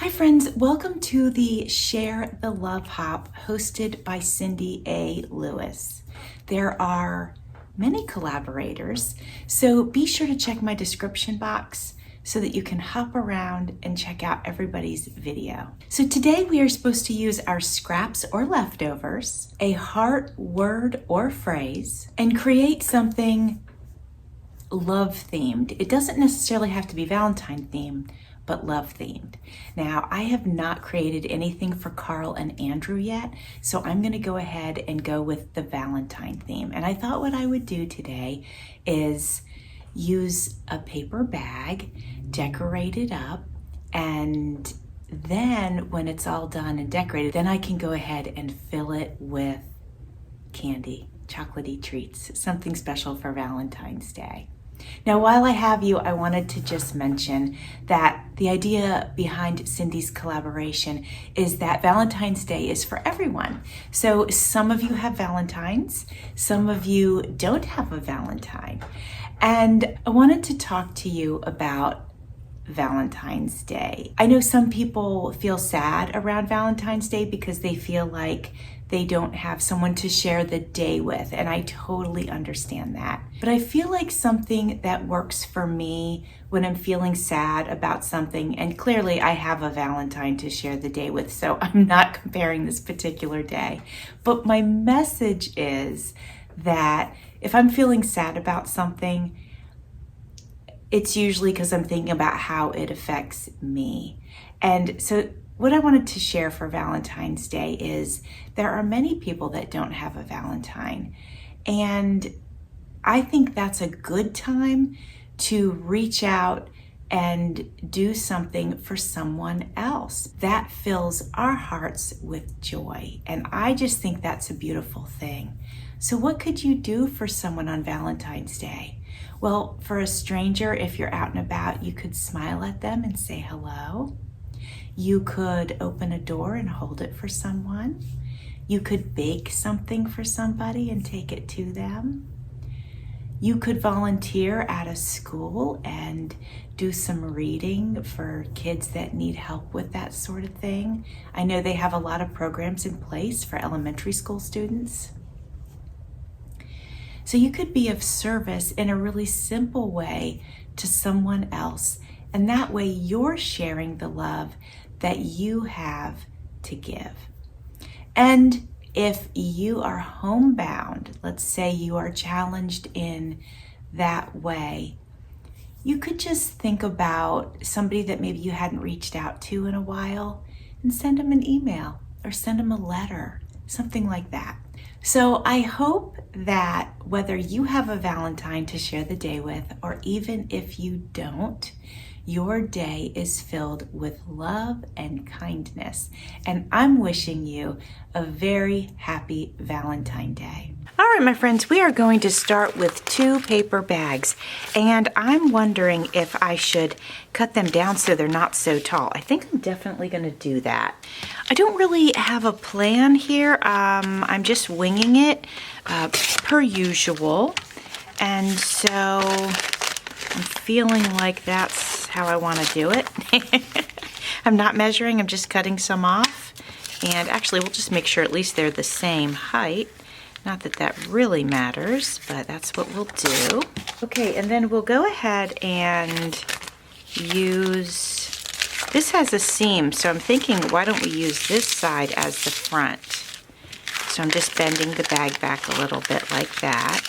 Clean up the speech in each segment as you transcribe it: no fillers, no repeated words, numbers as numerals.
Hi friends, welcome to the Share the Love Hop hosted by Cindy A. Lewis. There are many collaborators, so be sure to check my description box so that you can hop around and check out everybody's video. So today we are supposed to use our scraps or leftovers, a heart, word, or phrase, and create something love themed. It doesn't necessarily have to be Valentine themed, but love themed. Now, I have not created anything for Carl and Andrew yet, so I'm gonna go ahead and go with the Valentine theme. And I thought what I would do today is use a paper bag, decorate it up, and then when it's all done and decorated, then I can go ahead and fill it with candy, chocolatey treats, something special for Valentine's Day. Now, while I have you, I wanted to just mention that the idea behind Cindy's collaboration is that Valentine's Day is for everyone. So some of you have Valentines, some of you don't have a Valentine. And I wanted to talk to you about Valentine's Day. I know some people feel sad around Valentine's Day because they feel like they don't have someone to share the day with, and I totally understand that. But I feel like something that works for me when I'm feeling sad about something, and clearly I have a Valentine to share the day with, so I'm not comparing this particular day. But my message is that if I'm feeling sad about something, it's usually because I'm thinking about how it affects me. And so what I wanted to share for Valentine's Day is there are many people that don't have a Valentine. And I think that's a good time to reach out and do something for someone else. That fills our hearts with joy. And I just think that's a beautiful thing. So what could you do for someone on Valentine's Day? Well, for a stranger, if you're out and about, you could smile at them and say hello. You could open a door and hold it for someone. You could bake something for somebody and take it to them. You could volunteer at a school and do some reading for kids that need help with that sort of thing. I know they have a lot of programs in place for elementary school students. So you could be of service in a really simple way to someone else, and that way you're sharing the love that you have to give. And if you are homebound, let's say you are challenged in that way, you could just think about somebody that maybe you hadn't reached out to in a while and send them an email or send them a letter, something like that. So I hope that whether you have a Valentine to share the day with, or even if you don't, your day is filled with love and kindness. And I'm wishing you a very happy Valentine Day. All right, my friends, we are going to start with 2 paper bags. And I'm wondering if I should cut them down so they're not so tall. I think I'm definitely gonna do that. I don't really have a plan here. I'm just winging it per usual. And so I'm feeling like that's how I want to do it. I'm not measuring, I'm just cutting some off. And actually, we'll just make sure at least they're the same height. Not that that really matters, but that's what we'll do. Okay, and then we'll go ahead and use, this has a seam, so I'm thinking, why don't we use this side as the front? So I'm just bending the bag back a little bit like that.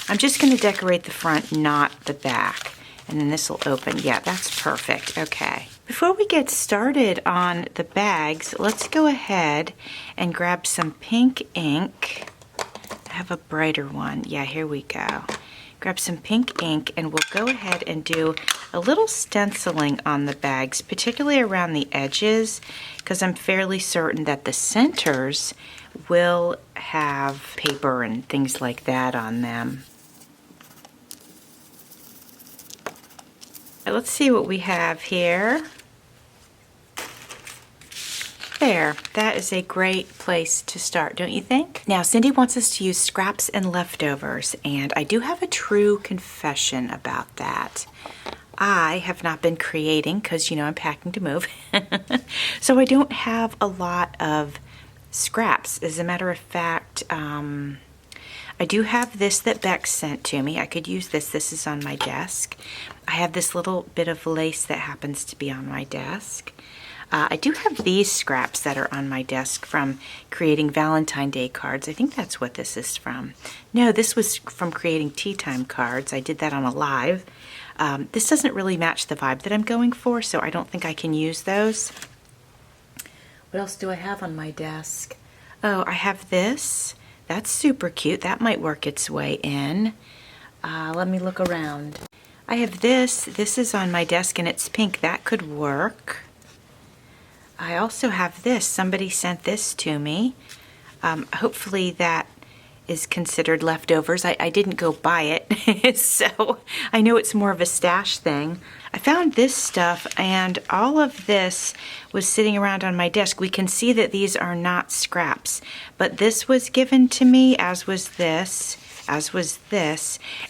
I'm just going to decorate the front, not the back. And then this will open. Yeah, that's perfect. Okay. Before we get started on the bags, let's go ahead and grab some pink ink. I have a brighter one. Yeah, here we go. Grab some pink ink and we'll go ahead and do a little stenciling on the bags, particularly around the edges, because I'm fairly certain that the centers will have paper and things like that on them. Let's see what we have here. There, that is a great place to start, don't you think? Now, Cindy wants us to use scraps and leftovers, and I do have a true confession about that. I have not been creating because, you know, I'm packing to move. So I don't have a lot of scraps. As a matter of fact, I do have this that Beck sent to me. I could use this. This is on my desk. I have this little bit of lace that happens to be on my desk. I do have these scraps that are on my desk from creating Valentine Day cards. I think that's what this is from. No, this was from creating tea time cards. I did that on a live. This doesn't really match the vibe that I'm going for, so I don't think I can use those. What else do I have on my desk? Oh, I have this. That's super cute. That might work its way in. Let me look around. I have this. This is on my desk and it's pink. That could work. I also have this. Somebody sent this to me. Hopefully that is considered leftovers. I didn't go buy it, so I know it's more of a stash thing. I found this stuff and all of this was sitting around on my desk. We can see that these are not scraps, but this was given to me, as was this,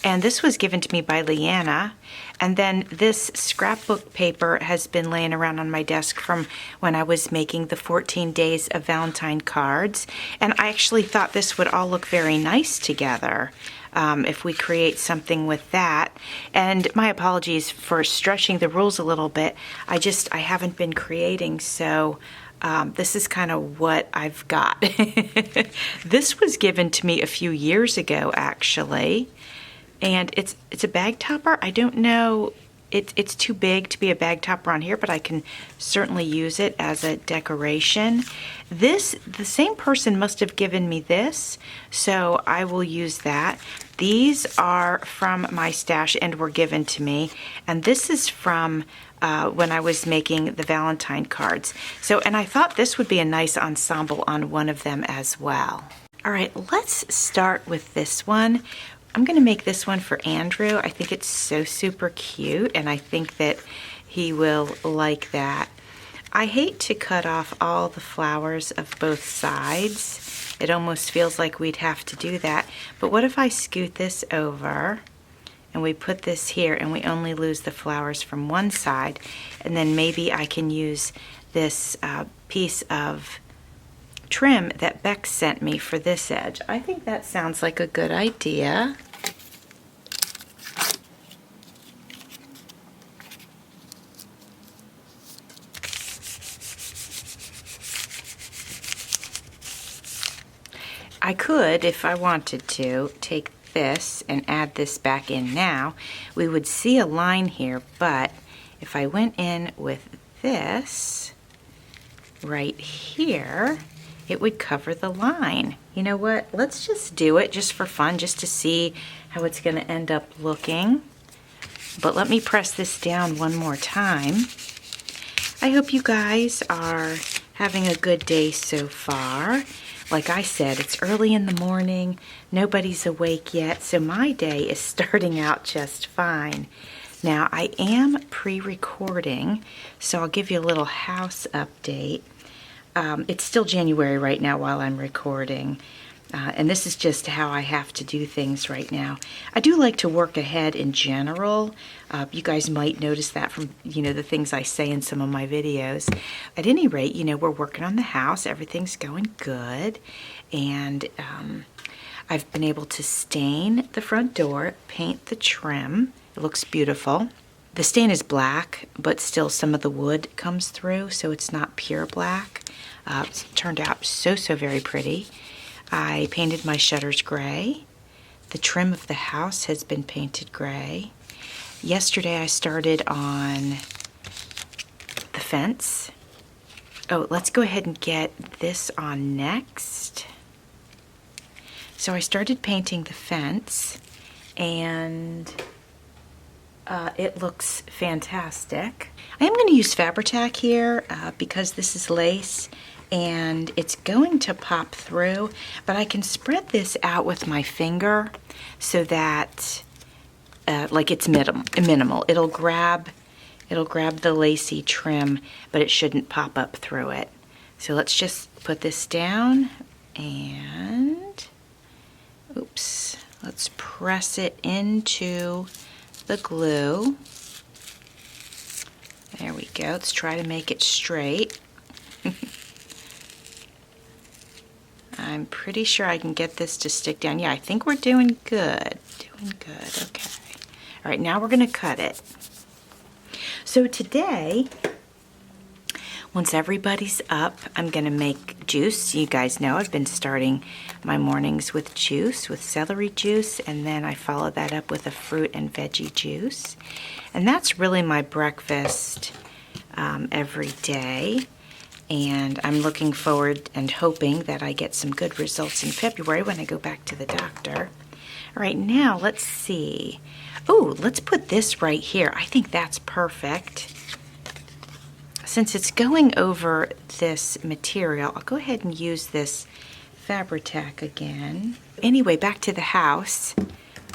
and this was given to me by Leanna. And then this scrapbook paper has been laying around on my desk from when I was making the 14 days of Valentine cards. And I actually thought this would all look very nice together if we create something with that. And my apologies for stretching the rules a little bit. I haven't been creating, so this is kind of what I've got. This was given to me a few years ago, actually. And it's a bag topper. I don't know, it's too big to be a bag topper on here, but I can certainly use it as a decoration. The same person must have given me this, so I will use that. These are from my stash and were given to me. And this is from when I was making the Valentine cards. And I thought this would be a nice ensemble on one of them as well. All right, let's start with this one. I'm going to make this one for Andrew. I think it's so super cute, and I think that he will like that. I hate to cut off all the flowers of both sides. It almost feels like we'd have to do that. But what if I scoot this over and we put this here and we only lose the flowers from one side, and then maybe I can use this piece of trim that Beck sent me for this edge. I think that sounds like a good idea. I could, if I wanted to, take this and add this back in now. We would see a line here, but if I went in with this right here, it would cover the line. You know what? Let's just do it just for fun, just to see how it's going to end up looking. But let me press this down one more time. I hope you guys are having a good day so far. Like I said, it's early in the morning. Nobody's awake yet, so my day is starting out just fine. Now, I am pre-recording, so I'll give you a little house update. It's still January right now while I'm recording, and this is just how I have to do things right now. I do like to work ahead in general. You guys might notice that from, the things I say in some of my videos. At any rate, we're working on the house. Everything's going good, and I've been able to stain the front door, paint the trim. It looks beautiful. The stain is black, but still some of the wood comes through, so it's not pure black. It's turned out so very pretty. I painted my shutters gray. The trim of the house has been painted gray. Yesterday I started on the fence. Oh, let's go ahead and get this on next. So I started painting the fence, and it looks fantastic. I am going to use Fabri-Tac here because this is lace and it's going to pop through, but I can spread this out with my finger so that like it's minimal. It'll grab the lacy trim, but it shouldn't pop up through it. So let's just put this down and let's press it into the glue. There we go. Let's try to make it straight. I'm pretty sure I can get this to stick down. Yeah, I think we're doing good. Doing good, okay. All right, now we're gonna cut it. So today, once everybody's up, I'm gonna make juice. You guys know I've been starting my mornings with juice, with celery juice, and then I follow that up with a fruit and veggie juice. And that's really my breakfast every day. And I'm looking forward and hoping that I get some good results in February when I go back to the doctor. All right, now let's see. Oh, let's put this right here. I think that's perfect. Since it's going over this material, I'll go ahead and use this Fabri-Tac again. Anyway, back to the house.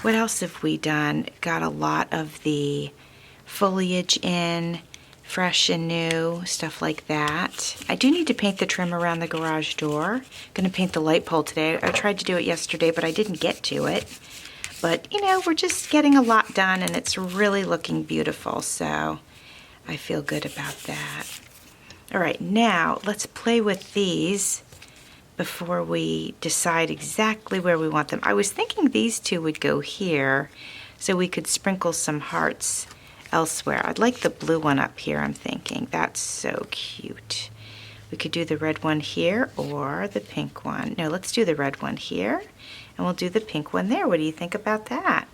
What else have we done? Got a lot of the foliage in, fresh and new, stuff like that. I do need to paint the trim around the garage door. Gonna paint the light pole today. I tried to do it yesterday, but I didn't get to it. But, you know, we're just getting a lot done, and it's really looking beautiful, so I feel good about that. All right, now let's play with these before we decide exactly where we want them. I was thinking these two would go here, so we could sprinkle some hearts elsewhere. I'd like the blue one up here, I'm thinking. That's so cute. We could do the red one here or the pink one. No, let's do the red one here, and we'll do the pink one there. What do you think about that?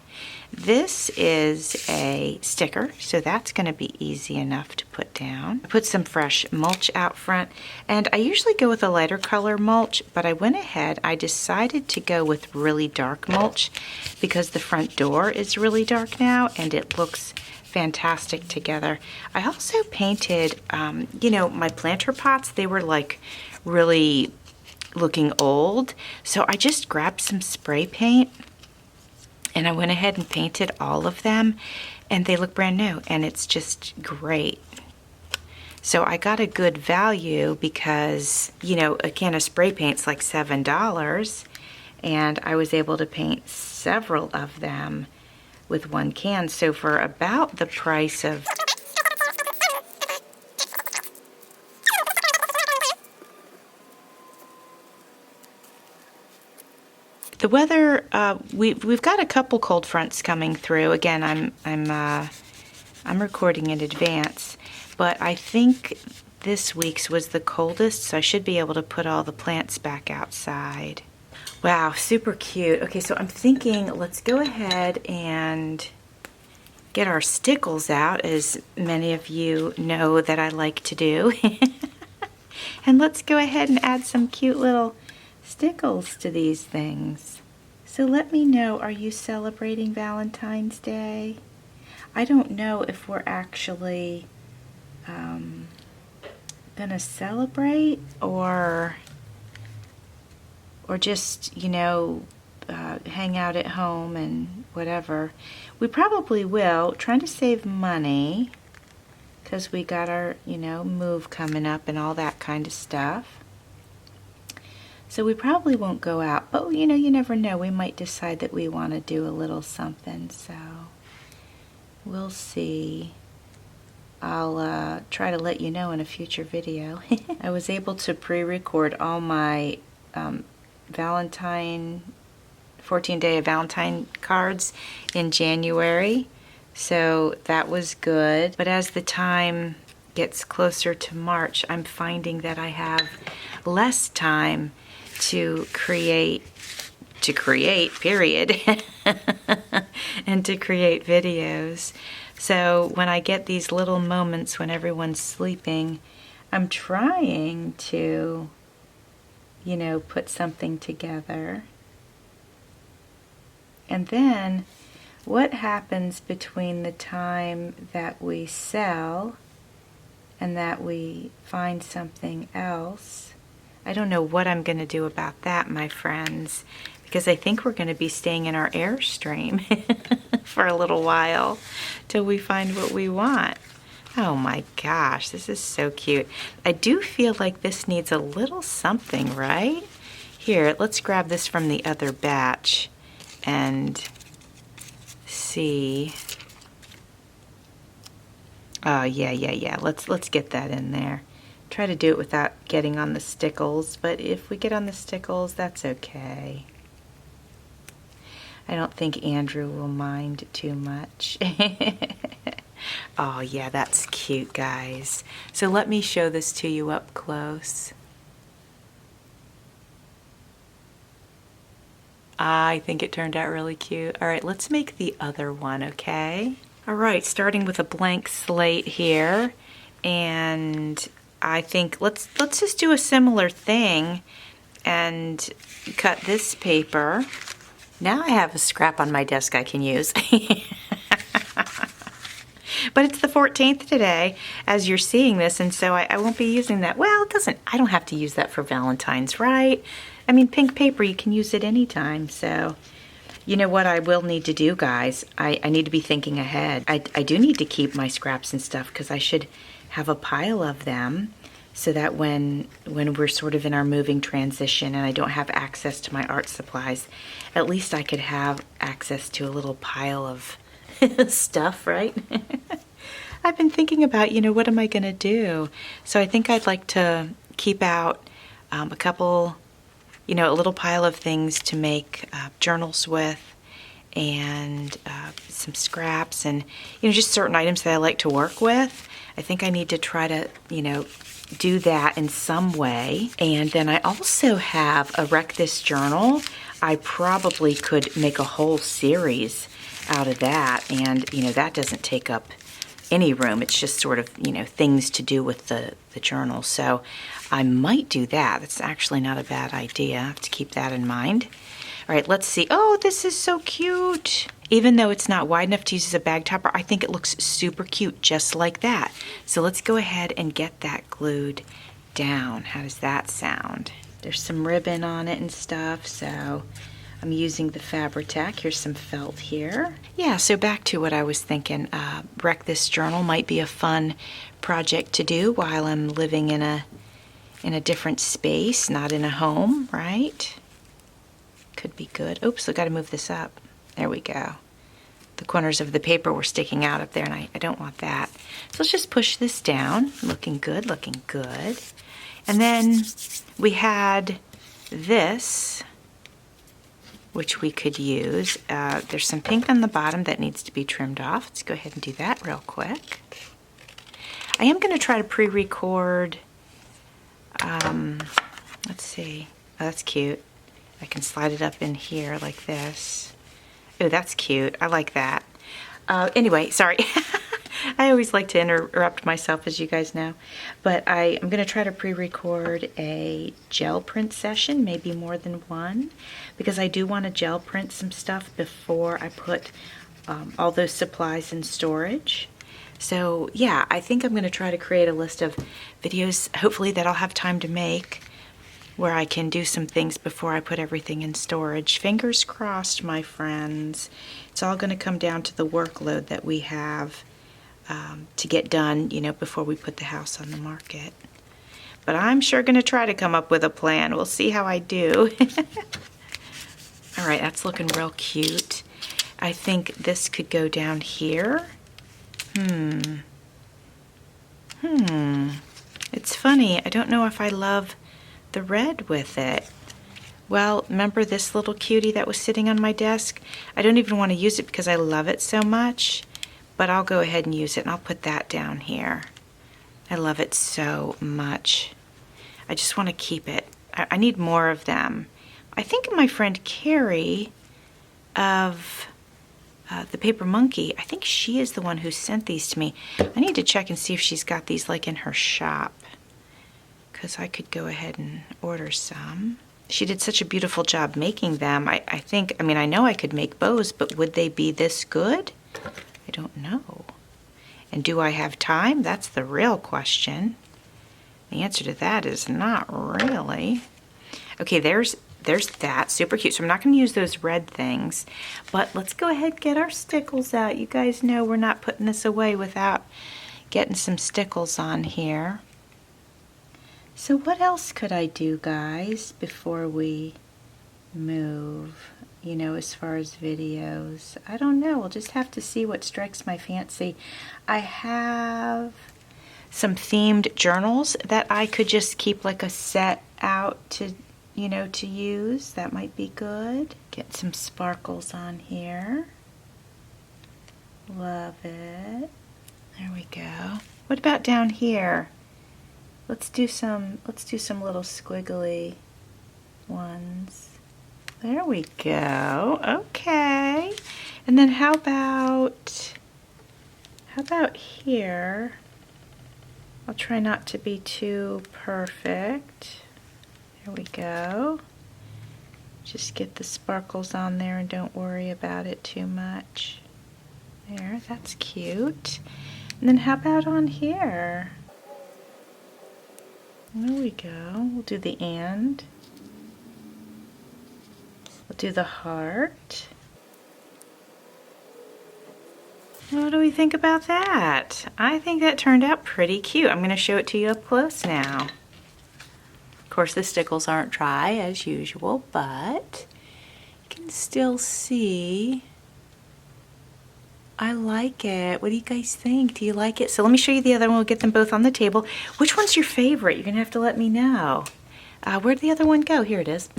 This is a sticker, so that's going to be easy enough to put down. I put some fresh mulch out front, and I usually go with a lighter color mulch, but I went ahead, I decided to go with really dark mulch because the front door is really dark now, and it looks fantastic together. I also painted, you know, my planter pots. They were like really looking old, so I just grabbed some spray paint and I went ahead and painted all of them, and they look brand new, and it's just great. So I got a good value because, you know, a can of spray paint's like $7, and I was able to paint several of them with one can. So for about the price of the weather, we've got a couple cold fronts coming through. Again, I'm recording in advance, but I think this week's was the coldest, so I should be able to put all the plants back outside. Wow, super cute. Okay, so I'm thinking let's go ahead and get our stickles out, as many of you know that I like to do. And let's go ahead and add some cute little stickles to these things. So let me know, are you celebrating Valentine's Day? I don't know if we're actually gonna celebrate or just, you know, hang out at home and whatever. We probably will, trying to save money because we got our, you know, move coming up and all that kind of stuff. So we probably won't go out, but you know, you never know. We might decide that we want to do a little something, so we'll see. I'll try to let you know in a future video. I was able to pre-record all my Valentine, 14-day of Valentine cards in January, so that was good. But as the time gets closer to March, I'm finding that I have less time to create, period, and to create videos. So when I get these little moments when everyone's sleeping, I'm trying to, you know, put something together. And then what happens between the time that we sell and that we find something else? I don't know what I'm going to do about that, my friends, because I think we're going to be staying in our Airstream for a little while till we find what we want. Oh my gosh, this is so cute. I do feel like this needs a little something, right? Here, let's grab this from the other batch and see. Oh, yeah. Let's get that in there. Try to do it without getting on the stickles, but if we get on the stickles, that's okay. I don't think Andrew will mind too much. Oh, yeah, that's cute, guys. So let me show this to you up close. I think it turned out really cute. All right, let's make the other one, okay? All right, starting with a blank slate here, and I think let's just do a similar thing and cut this paper. Now I have a scrap on my desk I can use. But it's the 14th today as you're seeing this, and so I won't be using that. Well, I don't have to use that for Valentine's, right? I mean, pink paper, you can use it anytime, so. You know what I will need to do, guys? I need to be thinking ahead. I do need to keep my scraps and stuff because I should have a pile of them so that when we're sort of in our moving transition and I don't have access to my art supplies, at least I could have access to a little pile of stuff, right? I've been thinking about, what am I going to do? So I think I'd like to keep out a couple, a little pile of things to make journals with, and some scraps, and just certain items that I like to work with. I think I need to try to do that in some way. And then I also have a Wreck This journal. I probably could make a whole series out of that, and that doesn't take up any room. It's just sort of things to do with the journal. So I might do that. That's actually not a bad idea. I have to keep that in mind. All right, let's see. Oh, this is so cute. Even though it's not wide enough to use as a bag topper, I think it looks super cute just like that. So let's go ahead and get that glued down. How does that sound? There's some ribbon on it and stuff, so I'm using the Fabri-Tac. Here's some felt here. Yeah, so back to what I was thinking. Wreck This journal might be a fun project to do while I'm living in a different space, not in a home, right? Could be good. Oops, I got to move this up. There we go. The corners of the paper were sticking out up there, and I don't want that. So let's just push this down. Looking good, looking good. And then we had this, which we could use. There's some pink on the bottom that needs to be trimmed off. Let's go ahead and do that real quick. I am going to try to pre-record. Let's see. Oh, that's cute. I can slide it up in here like this. Oh, that's cute. I like that. Anyway, sorry. I always like to interrupt myself, as you guys know. But I'm going to try to pre-record a gel print session, maybe more than one, because I do want to gel print some stuff before I put all those supplies in storage. So yeah, I think I'm going to try to create a list of videos, hopefully that I'll have time to make, where I can do some things before I put everything in storage. Fingers crossed, my friends. It's all going to come down to the workload that we have to get done, before we put the house on the market. But I'm sure going to try to come up with a plan. We'll see how I do. All right, that's looking real cute. I think this could go down here. It's funny. I don't know if I love the red with it. Well, remember this little cutie that was sitting on my desk? I don't even want to use it because I love it so much, but I'll go ahead and use it, and I'll put that down here. I love it so much. I just want to keep it. I need more of them. I think my friend Carrie of the Paper Monkey, I think she is the one who sent these to me. I need to check and see if she's got these like in her shop, because I could go ahead and order some. She did such a beautiful job making them. I know I could make bows, but would they be this good? I don't know. And do I have time? That's the real question. The answer to that is not really. Okay, there's that. Super cute. So I'm not going to use those red things, but let's go ahead and get our stickles out. You guys know we're not putting this away without getting some stickles on here. So what else could I do, guys, before we move? you know, as far as videos. I don't know. We'll just have to see what strikes my fancy. I have some themed journals that I could just keep like a set out to, you know, to use. That might be good. Get some sparkles on here. Love it. There we go. What about down here? Let's do some little squiggly ones. There we go. Okay. And then how about here? I'll try not to be too perfect. There we go. Just get the sparkles on there and don't worry about it too much. There, that's cute. And then how about on here? There we go. We'll do the and. We'll do the heart. What do we think about that? I think that turned out pretty cute. I'm going to show it to you up close now. Of course, the stickles aren't dry as usual, but you can still see. I like it. What do you guys think? Do you like it? So let me show you the other one. We'll get them both on the table. Which one's your favorite? You're going to have to let me know. Where'd the other one go? Here it is.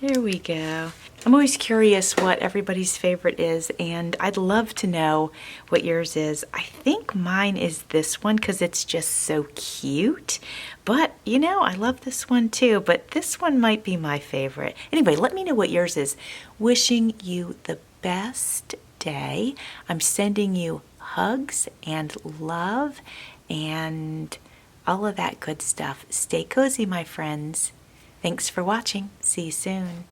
There we go. I'm always curious what everybody's favorite is, and I'd love to know what yours is. I think mine is this one because it's just so cute. But, you know, I love this one too, but this one might be my favorite. Anyway, let me know what yours is. Wishing you the best day. I'm sending you hugs and love and all of that good stuff. Stay cozy, my friends. Thanks for watching. See you soon.